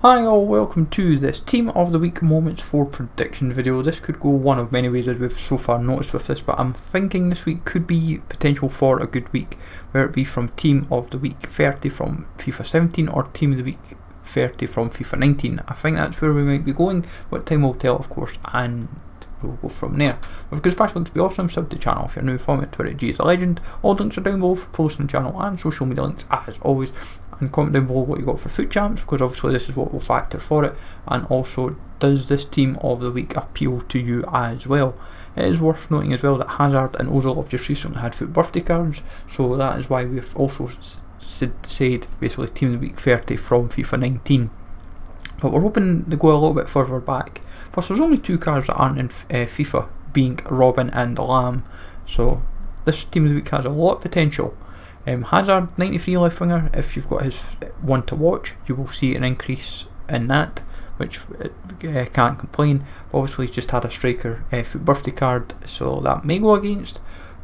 Hi all, welcome to this Team of the Week Moments for Prediction video. This could go one of many ways as we've so far noticed with this, but I'm thinking this week could be potential for a good week, whether it be from Team of the Week 30 from FIFA 17 or Team of the Week 30 from FIFA 19. I think that's where we might be going, but time will tell of course, and we'll go from there. With good special links to be awesome, sub to the channel if you're new, follow me on Twitter, G is a legend. All links are down below for posts on the channel and social media links as always. And comment down below what you got for foot champs, because obviously this is what will factor for it. And also, does this Team of the Week appeal to you as well? It is worth noting as well that Hazard and Ozil have just recently had foot birthday cards, so that is why we've also said basically Team of the Week 30 from FIFA 19. But we're hoping to go a little bit further back. Plus there's only two cards that aren't in FIFA, being Robin and Lamb, so this Team of the Week has a lot of potential. Hazard, 93 left winger, if you've got his one to watch, you will see an increase in that, which can't complain. But obviously he's just had a striker foot birthday card, so that may go against,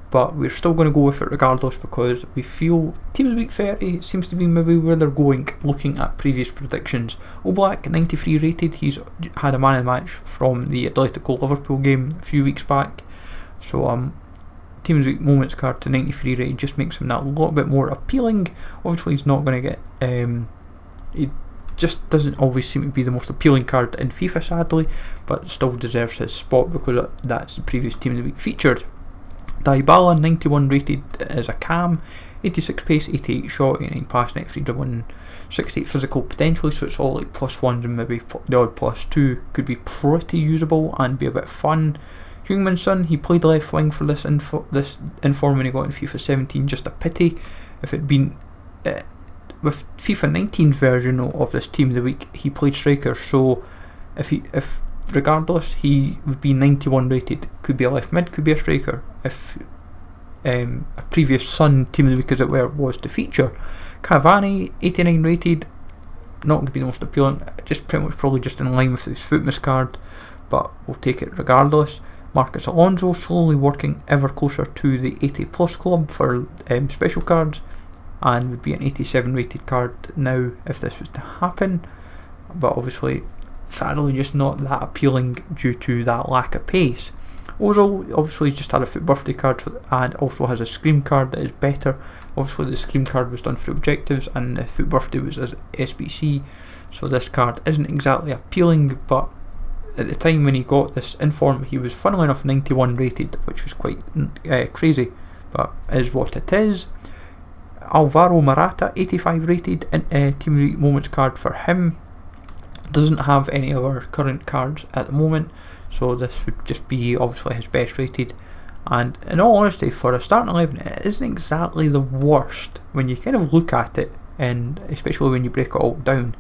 but we're still going to go with it regardless, because we feel Team of the Week 30 seems to be maybe where they're going, looking at previous predictions. Oblak, 93 rated, he's had a man of the match from the Atletico Liverpool game a few weeks back, so Team of the Week Moments card to 93 rated just makes him that a little bit more appealing. Obviously he's not going to get, he just doesn't always seem to be the most appealing card in FIFA sadly, but still deserves his spot because that's the previous Team of the Week featured. Dybala, 91 rated as a cam, 86 pace, 88 shot, 89 pass, 93 dribbling, 68 physical potentially, so it's all like plus ones and maybe the odd plus two. Could be pretty usable and be a bit fun. Heung-min Son, he played left wing for this inform when he got in FIFA 17, just a pity. If it'd been with FIFA 19's version of this Team of the Week, he played striker, so if regardless he would be 91 rated, could be a left mid, could be a striker. If a previous Son Team of the Week as it were was to feature. Cavani, 89 rated, not going to be the most appealing, just pretty much probably just in line with his Footmas card, but we'll take it regardless. Marcus Alonso slowly working ever closer to the 80 plus club for special cards, and would be an 87 rated card now if this was to happen, but obviously sadly just not that appealing due to that lack of pace. Ozil obviously just had a foot birthday card and also has a Scream card that is better. Obviously the Scream card was done for objectives and the foot birthday was as SBC, so this card isn't exactly appealing, but at the time when he got this inform he was funnily enough 91 rated, which was quite crazy, but is what it is. Alvaro Morata, 85 rated, Team of the Week Moments card for him. Doesn't have any other current cards at the moment, so this would just be obviously his best rated, and in all honesty for a starting 11 it isn't exactly the worst when you kind of look at it, and especially when you break it all down.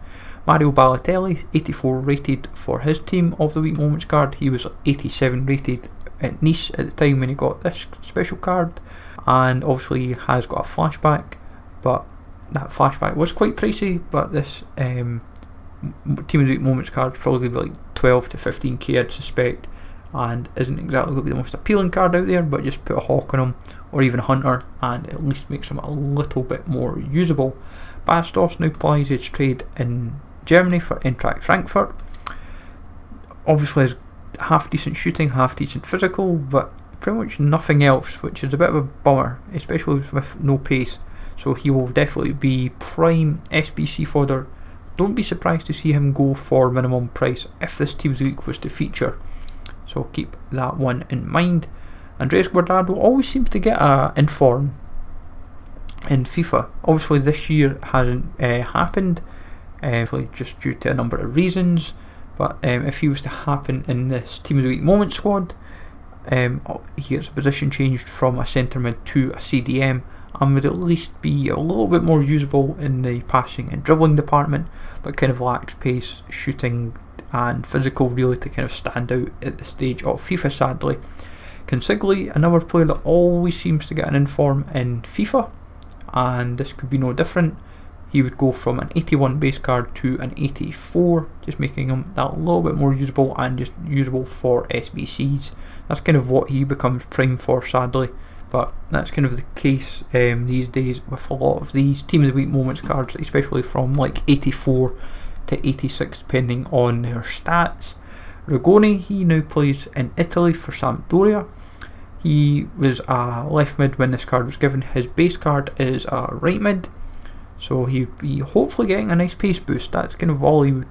Mario Balotelli, 84 rated for his Team of the Week Moments card. He was 87 rated at Nice at the time when he got this special card, and obviously he has got a flashback, but that flashback was quite pricey, but this Team of the Week Moments card is probably going to be like 12 to 15k I'd suspect, and isn't exactly going to be the most appealing card out there, but just put a Hawk on him or even a Hunter and at least makes him a little bit more usable. Bastos now plies his trade in Germany for Eintracht Frankfurt. Obviously has half decent shooting, half decent physical, but pretty much nothing else, which is a bit of a bummer, especially with no pace, so he will definitely be prime SBC fodder. Don't be surprised to see him go for minimum price if this Team of the Week was to feature, so keep that one in mind. Andres Guardado always seems to get a inform in FIFA. Obviously this year hasn't happened, just due to a number of reasons, but if he was to happen in this Team of the Week Moment squad, he gets a position changed from a centre mid to a CDM, and would at least be a little bit more usable in the passing and dribbling department, but kind of lacks pace, shooting and physical really to kind of stand out at the stage of FIFA sadly. Consigli, another player that always seems to get an inform in FIFA, and this could be no different. He would go from an 81 base card to an 84, just making him that little bit more usable and just usable for SBCs. That's kind of what he becomes prime for sadly, but that's kind of the case these days with a lot of these Team of the Week Moments cards, especially from like 84 to 86 depending on their stats. Rigoni, he now plays in Italy for Sampdoria. He was a left mid when this card was given. His base card is a right mid, so he'd be hopefully getting a nice pace boost. That's kind of all he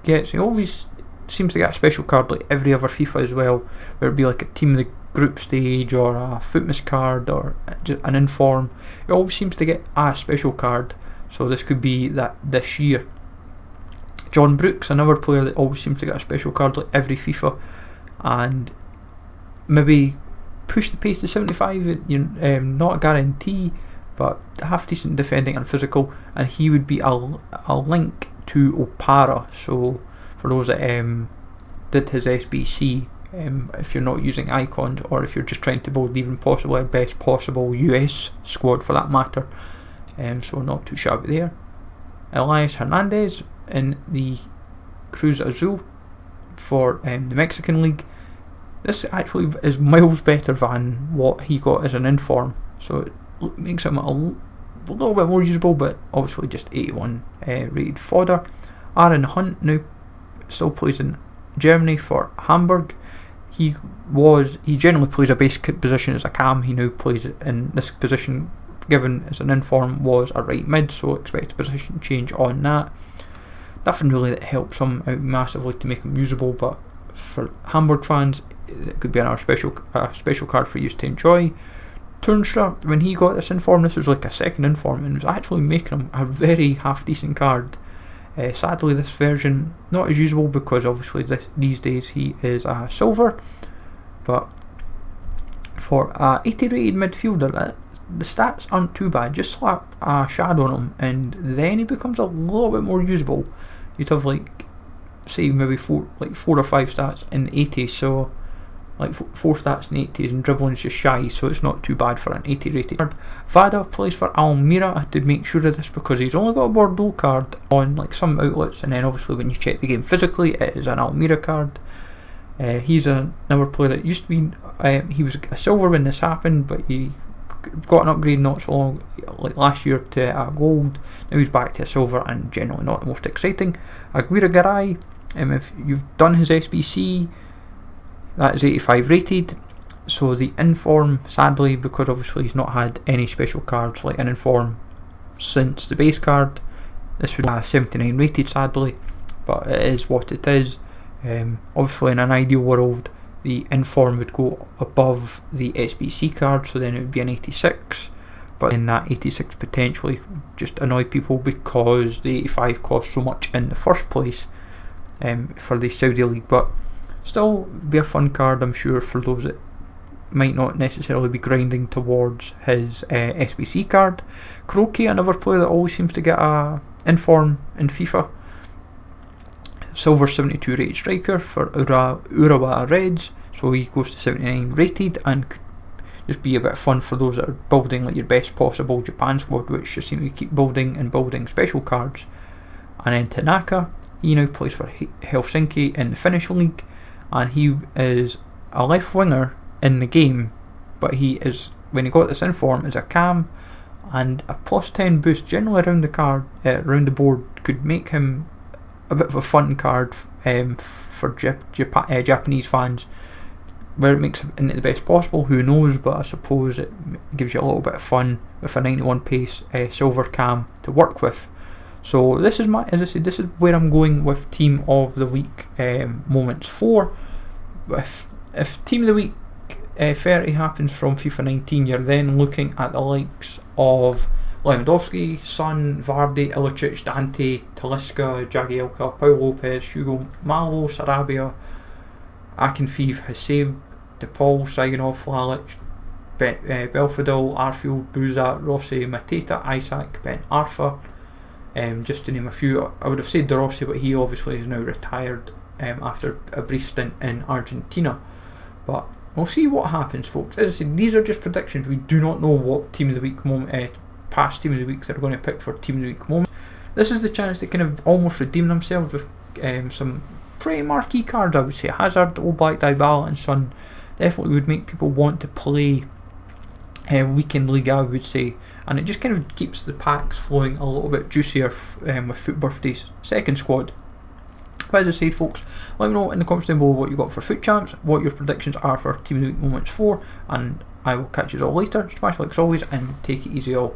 gets. He always seems to get a special card like every other FIFA as well, where it'd be like a team of the group stage or a fitness card or an inform. He always seems to get a special card, so this could be that this year. John Brooks, another player that always seems to get a special card like every FIFA, and maybe push the pace to 75. Not a guarantee, but half decent defending and physical, and he would be a link to Opara. So for those that did his SBC, if you're not using icons, or if you're just trying to build even possibly a best possible US squad for that matter, so not too shabby there. Elias Hernandez in the Cruz Azul for the Mexican League. This actually is miles better than what he got as an inform, so it makes him a little bit more usable, but obviously just 81 rated fodder. Aaron Hunt now still plays in Germany for Hamburg. He generally plays a basic position as a cam. He now plays in this position given as an inform was a right mid, so expect a position change on that. Nothing really that helps him out massively to make him usable, but for Hamburg fans it could be another special card for you to enjoy. Turnstra, when he got this inform, this was like a second inform, and it was actually making him a very half decent card. Sadly this version not as usable because obviously these days he is a silver, but for a 80 rated midfielder the stats aren't too bad. Just slap a shadow on him and then he becomes a little bit more usable. You'd have like say maybe four or five stats in 80, so like 4 stats in 80s, and dribbling is just shy, so it's not too bad for an 80 rated card. Vada plays for Almira. I had to make sure of this because he's only got a Bordeaux card on like some outlets, and then obviously when you check the game physically it is an Almira card. He's another player that used to be he was a silver when this happened, but he got an upgrade not so long, like last year, to a gold. Now he's back to a silver, and generally not the most exciting. Aguirre Garay, if you've done his SBC, that is 85 rated. So the inform, sadly, because obviously he's not had any special cards like an inform since the base card, this would be 79 rated sadly, but it is what it is. Obviously in an ideal world the inform would go above the SBC card, so then it would be an 86, but then that 86 potentially just annoy people because the 85 costs so much in the first place for the Saudi League. But still be a fun card, I'm sure, for those that might not necessarily be grinding towards his SBC card. Kroki, another player that always seems to get a inform in FIFA. Silver 72 rated striker for Urawa Reds, so he goes to 79 rated and could just be a bit of fun for those that are building like your best possible Japan squad, which just seem to keep building special cards. And then Tanaka, he now plays for Helsinki in the Finnish league, and he is a left winger in the game, but he is, when he got this inform, is a cam, and a plus 10 boost generally around the board could make him a bit of a fun card for Japanese fans. Where it makes it into the best possible, who knows, but I suppose it gives you a little bit of fun with a 91 pace silver cam to work with. So this is as I said, this is where I'm going with Team of the Week Moments 4. If Team of the Week 30 happens from FIFA 19, you're then looking at the likes of Lewandowski, Son, Vardy, Ilicic, Dante, Talisca, Jagielka, Paul Lopez, Hugo Malo, Sarabia, Akinfeev, Haseb, DePaul, Siganov, Lalic, Belfodil, Arfield, Buza, Rossi, Mateta, Isaac, Ben Arfa, just to name a few. I would have said De Rossi, but he obviously is now retired after a brief stint in Argentina. But we'll see what happens, folks. As I said, these are just predictions. We do not know what Team of the Week past Team of the Weeks they're going to pick for Team of the Week moment. This is the chance to kind of almost redeem themselves with some pretty marquee cards. I would say Hazard, Oblak, Dybala and Son definitely would make people want to play weekend league, I would say, and it just kind of keeps the packs flowing a little bit juicier with Foot Birthday's second squad. But as I said, folks, let me know in the comments down below what you got for FUT Champs, what your predictions are for Team of the Week Moments 4, and I will catch you all later. Smash like as always, and take it easy all.